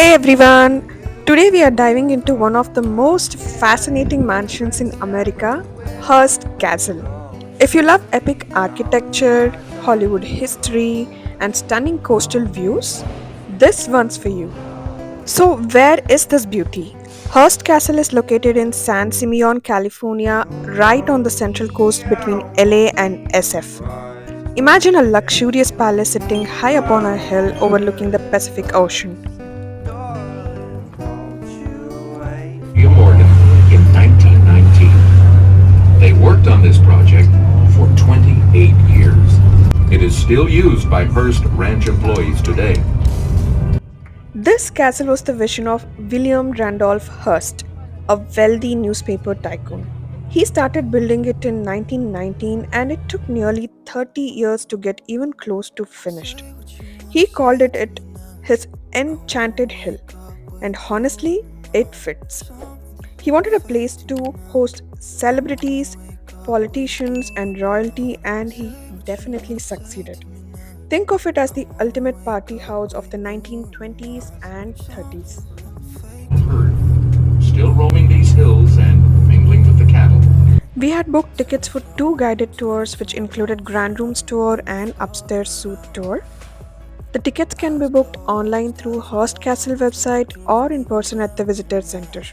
Hey everyone! Today we are diving into one of the most fascinating mansions in America, Hearst Castle. If you love epic architecture, Hollywood history, and stunning coastal views, this one's for you. So, where is this beauty? Hearst Castle is located in San Simeon, California, right on the central coast between LA and SF. Imagine a luxurious palace sitting high upon a hill overlooking the Pacific Ocean. William Morgan in 1919. They worked on this project for 28 years. It is still used by Hearst Ranch employees today. This castle was the vision of William Randolph Hearst, a wealthy newspaper tycoon. He started building it in 1919 and it took nearly 30 years to get even close to finished. He called it his enchanted hill, and honestly, it fits. He wanted a place to host celebrities, politicians, and royalty, and he definitely succeeded. Think of it as the ultimate party house of the 1920s and 30s. Heard. Still roaming these hills and mingling with the cattle. We had booked tickets for two guided tours, which included Grand Rooms tour and Upstairs Suite tour. The tickets can be booked online through Hearst Castle website or in person at the visitor center.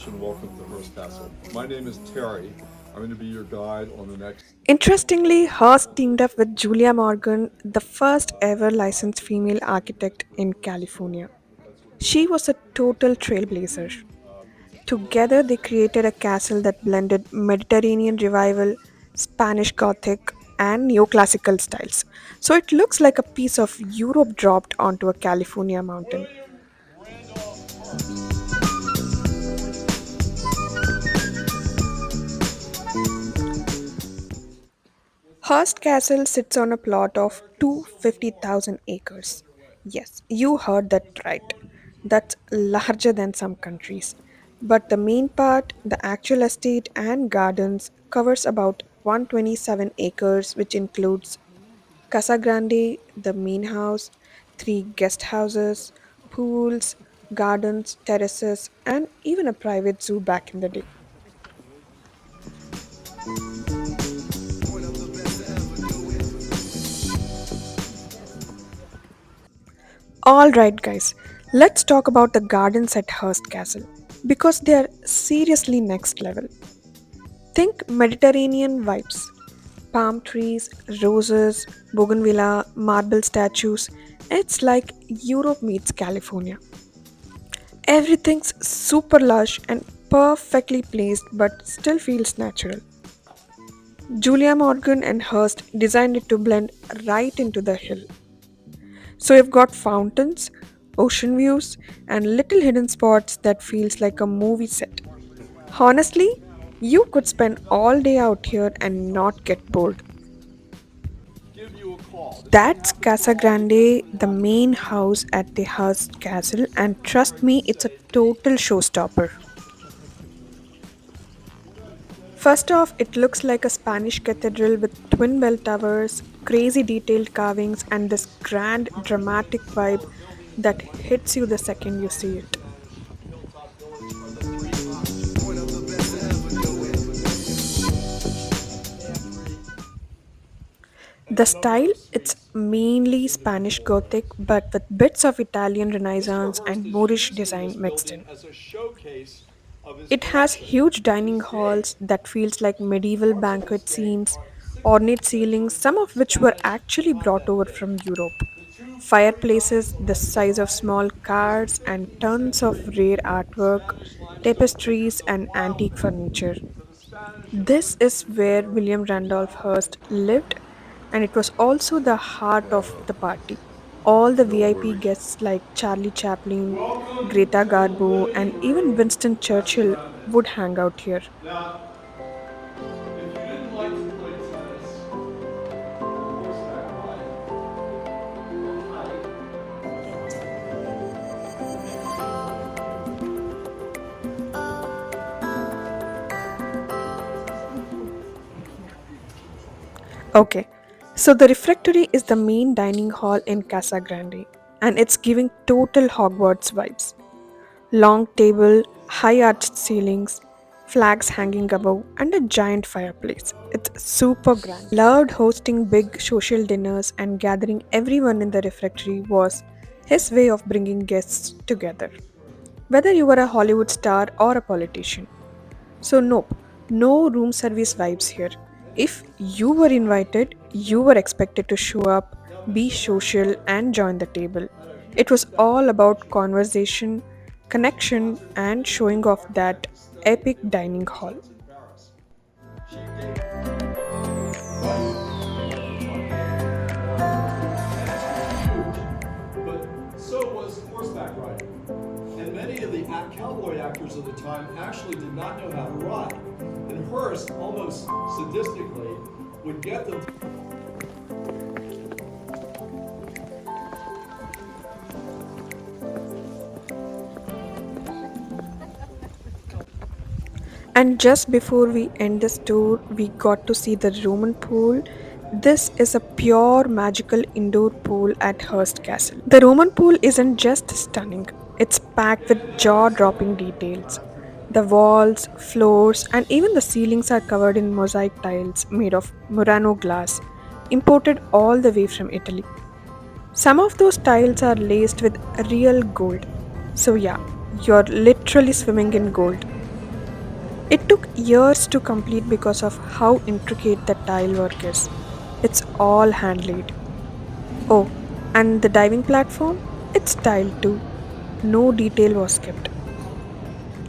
And welcome to Hearst Castle. My name is Terry. I'm going to be your guide on the next. Interestingly, Hearst teamed up with Julia Morgan, the first ever licensed female architect in California. She was a total trailblazer. Together, they created a castle that blended Mediterranean revival, Spanish Gothic, and neoclassical styles. So it looks like a piece of Europe dropped onto a California mountain. Randolph Hearst. Hearst Castle sits on a plot of 250,000 acres. Yes, you heard that right. That's larger than some countries. But the main part, the actual estate and gardens, covers about 127 acres, which includes Casa Grande, the main house, three guest houses, pools, gardens, terraces, and even a private zoo back in the day. Alright, guys, let's talk about the gardens at Hearst Castle because they are seriously next level. Think Mediterranean vibes, palm trees, roses, bougainvillea, marble statues. It's like Europe meets California. Everything's super lush and perfectly placed but still feels natural. Julia Morgan and Hearst designed it to blend right into the hill. So you've got fountains, ocean views, and little hidden spots that feels like a movie set. Honestly, you could spend all day out here and not get bored. Give you a call. This may That's happen Casa for all your Grande, the customers. main house at the Hearst Castle, and trust me, it's a total showstopper. First off, it looks like a Spanish cathedral with twin bell towers, crazy detailed carvings, and this grand, dramatic vibe that hits you the second you see it. Hilltop Villas are the three options. The style, it's mainly Spanish Gothic, but with bits of Italian Mr. Renaissance Hearst and is Moorish using design this mixed in. building as a showcase of his It has collection. huge dining His day halls that feels like medieval parts of his banquet day scenes, are considered ornate ceilings, some of which were established actually on brought that over day. from Europe. The two Fireplaces the $40,000 size of dramatic small cars and 16th tons of century rare artwork, Spanish limestone is tapestries, the and antique wildlife furniture. for the Spanish and This British is where Empire William Randolph Hearst travelers. lived, and it was also the heart of Oh, the party. All the no VIP worries. guests like Charlie Chaplin, Welcome Greta to the Garbo, and living even room, Winston Casa Churchill Grande. would hang out here. Now, if you didn't like to play tennis or horseback riding or hike, Okay, so the refectory is the main dining hall in Casa Grande, and it's giving total Hogwarts vibes. Long table, high arched ceilings, flags hanging above, and a giant fireplace. It's super grand. Loved hosting big social dinners and gathering everyone in the refectory was his way of bringing guests together. Whether you were a Hollywood star or a politician. So, nope, no room service vibes here. If you were invited, you were expected to show up, be social, and join the table. It was all about conversation, connection, and showing off that epic dining hall. But so was horseback riding. And many of the cowboy actors of the time actually did not know how to ride. And Hearst, almost sadistically, would get them. And just before we end this tour, we got to see the Roman pool. This is a pure magical indoor pool at Hearst Castle. The Roman pool isn't just stunning, it's packed with jaw dropping details. The walls, floors, and even the ceilings are covered in mosaic tiles made of Murano glass, imported all the way from Italy. Some of those tiles are laced with real gold. So, yeah, you're literally swimming in gold. It took years to complete because of how intricate the tile work is. It's all hand laid. Oh, and the diving platform? It's tiled too. No detail was skipped.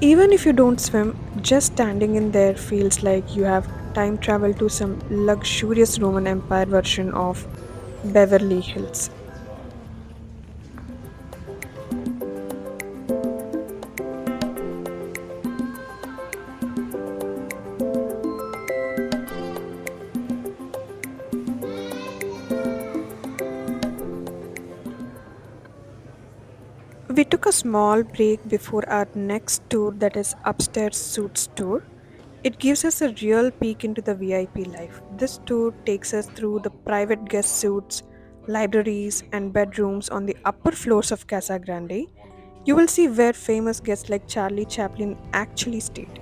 Even if you don't swim, just standing in there feels like you have time traveled to some luxurious Roman Empire version of Beverly Hills. We took a small break before our next tour, that is upstairs suites tour. It gives us a real peek into the VIP life. This tour takes us through the private guest suites, libraries, and bedrooms on the upper floors of Casa Grande. You will see where famous guests like Charlie Chaplin actually stayed.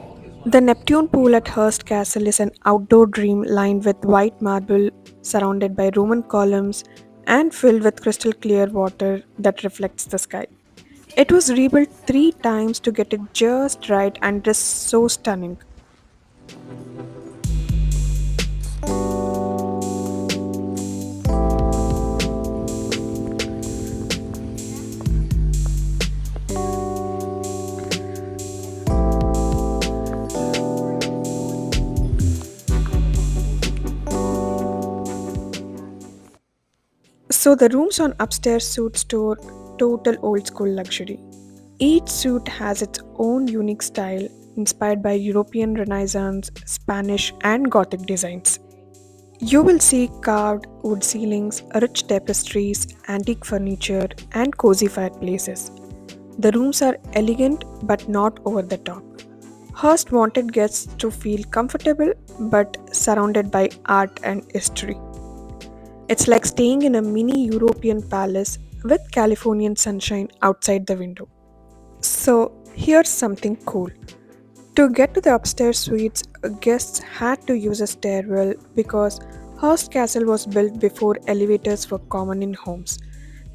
The Neptune Pool at Hearst Castle is an outdoor dream lined with white marble, surrounded by Roman columns, and filled with crystal clear water that reflects the sky. It was rebuilt 3 times to get it just right, and it is so stunning. So the rooms on upstairs suite store total old school luxury. Each suite has its own unique style inspired by European Renaissance, Spanish, and Gothic designs. You will see carved wood ceilings, rich tapestries, antique furniture, and cozy fireplaces. The rooms are elegant but not over the top. Hearst wanted guests to feel comfortable but surrounded by art and history. It's like staying in a mini European palace with Californian sunshine outside the window. So, here's something cool. To get to the upstairs suites, guests had to use a stairwell because Hearst Castle was built before elevators were common in homes.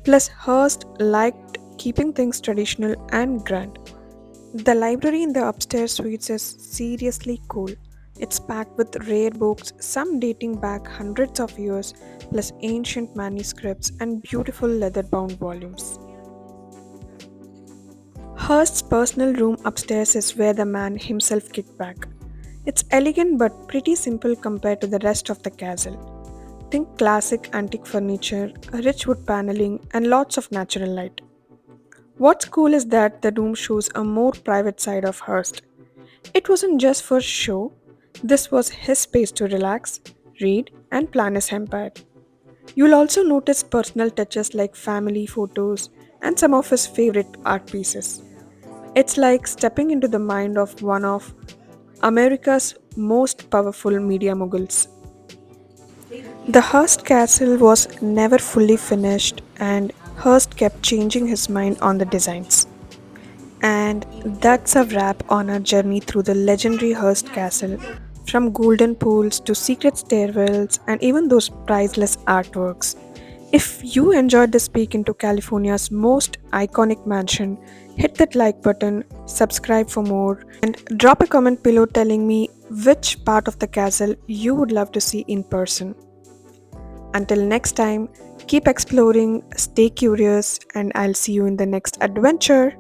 Plus, Hearst liked keeping things traditional and grand. The library in the upstairs suites is seriously cool. It's packed with rare books, some dating back hundreds of years, plus ancient manuscripts and beautiful leather bound volumes. Hearst's personal room upstairs is where the man himself kicked back. It's elegant but pretty simple compared to the rest of the castle. Think classic antique furniture, rich wood paneling, and lots of natural light. What's cool is that the room shows a more private side of Hearst. It wasn't just for show, this was his space to relax, read, and plan his empire. You'll also notice personal touches like family photos and some of his favorite art pieces. It's like stepping into the mind of one of America's most powerful media moguls. The Hearst Castle was never fully finished, and Hearst kept changing his mind on the designs. And that's a wrap on our journey through the legendary Hearst Castle, from golden pools to secret stairwells and even those priceless artworks. If you enjoyed this peek into California's most iconic mansion, hit that like button, subscribe for more, and drop a comment below telling me which part of the castle you would love to see in person. Until next time, keep exploring, stay curious, and I'll see you in the next adventure.